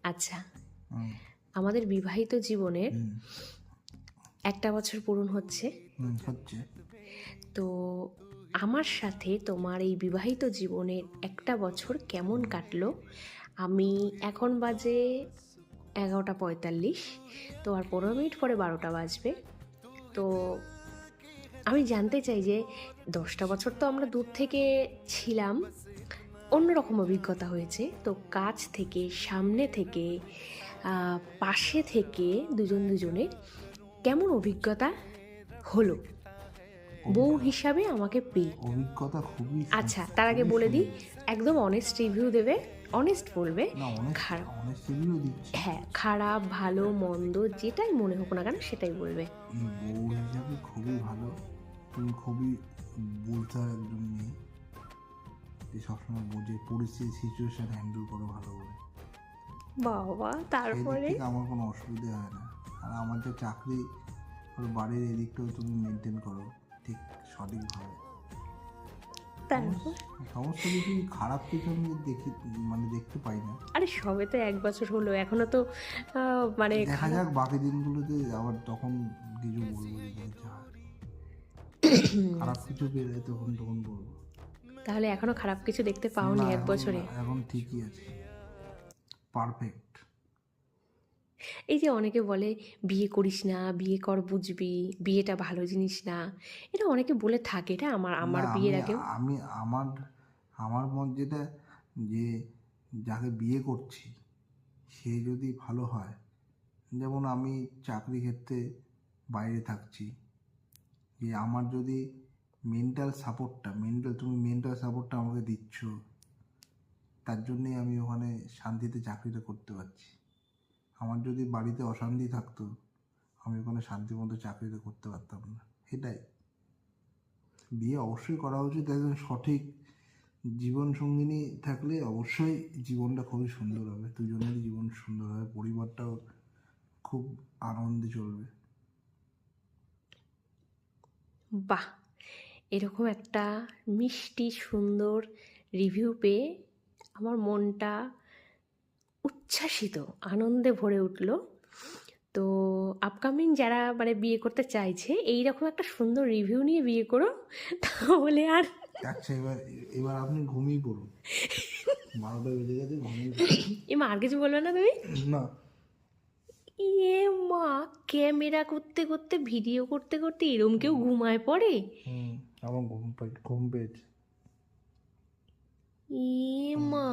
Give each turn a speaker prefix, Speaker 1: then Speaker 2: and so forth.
Speaker 1: আচ্ছা, আমাদের বিবাহিত জীবনের 1 বছর পূরণ হচ্ছে। তো আমার সাথে তোমার এই বিবাহিত জীবনের 1 বছর কেমন কাটলো? আমি এখন বাজে 11:45, তো আর 15 মিনিট পরে 12টা বাজবে। তো আমি জানতে চাই যে 10টা বছর তো আমরা দূর থেকে ছিলাম, অন্যরকম অভিজ্ঞতা হয়েছে। তো কাছ থেকে, সামনে থেকে, পাশে থেকে দুজনের কেমন অভিজ্ঞতা হলো বউ হিসাবে আমাকে পেয়ে?
Speaker 2: অভিজ্ঞতা খুবই।
Speaker 1: আচ্ছা, তার আগে বলে দিই, একদম অনেস্ট রিভিউ দেবে, অনেস্ট বলবে। খারাপ, হ্যাঁ, খারাপ ভালো মন্দ যেটাই মনে হোক না কেন সেটাই বলবে।
Speaker 2: বউ হিসাবে খুবই ভালো, তুমি খুবই বলতে একজন মেয়ে যে সবসময় বোঝে, পরিস্থিতি সিচুয়েশন হ্যান্ডেল করো ভালো করে।
Speaker 1: বাবা, তারপরে
Speaker 2: আমার কোনো অসুবিধা হয় না। আর আমার যে চাকরি, ওর বাড়ির এদিকটাও তুমি মেনটেন করো ঠিক সঠিকভাবে। সমস্ত কিছু খারাপ কিছু আমি দেখতে পাই না।
Speaker 1: আরে সবে তো 1 বছর হলো, এখনো তো মানে
Speaker 2: দেখা যাক বাকি দিনগুলোতে আবার তখন কিছু বলবো, খারাপ কিছু বেরোয় তখন বলবো।
Speaker 1: তাহলে এখনো খারাপ কিছু দেখতে পাওনি 1 বছরে?
Speaker 2: এখন ঠিকই আছে, পারফেক্ট।
Speaker 1: এই যে অনেকে বলে বিয়ে করিস না, বিয়ে কর বুঝবি, বিয়েটা ভালো জিনিস না, এটা অনেকে বলে থাকে। এটা আমার বিয়ের আগেও
Speaker 2: আমার মত যেটা, যে যাকে বিয়ে করছি সে যদি ভালো হয়, যেমন আমি চাকরি ক্ষেত্রে বাইরে থাকছি, যে আমার যদি মেন্টাল সাপোর্টটা আমাকে দিচ্ছ, তার জন্যেই আমি ওখানে শান্তিতে চাকরিটা করতে পারছি। আমার যদি বাড়িতে অশান্তি থাকতো, আমি ওখানে শান্তি মতো চাকরিটা করতে পারতাম না। এটাই, বিয়ে অবশ্যই করা উচিত। একজন সঠিক জীবন সঙ্গিনী থাকলে অবশ্যই জীবনটা খুবই সুন্দর হবে, দুজনেরই জীবন সুন্দর হবে, পরিবারটাও খুব আনন্দে চলবে।
Speaker 1: বাহ, এরকম একটা মিষ্টি সুন্দর রিভিউ পেয়ে আমার মনটা উচ্ছ্বাসিত, আনন্দে ভরে উঠল। তো আপকামিং যারা মানে বিয়ে করতে চাইছে, এইরকম একটা সুন্দর রিভিউ নিয়ে বিয়ে করো, তাহলে আর
Speaker 2: আচ্ছা, এবার আপনি ঘুমিয়ে পড়ুন, 12টা বেজে গেছে, ঘুমিয়ে
Speaker 1: এমা আর কিছু বলবে না তুমি?
Speaker 2: না।
Speaker 1: ইয়ে মা, ক্যামেরা করতে করতে, ভিডিও করতে করতে এরম কেউ ঘুমায় পড়ে?
Speaker 2: আমার ঘুম পেয়েছে।
Speaker 1: ইয়ে মা।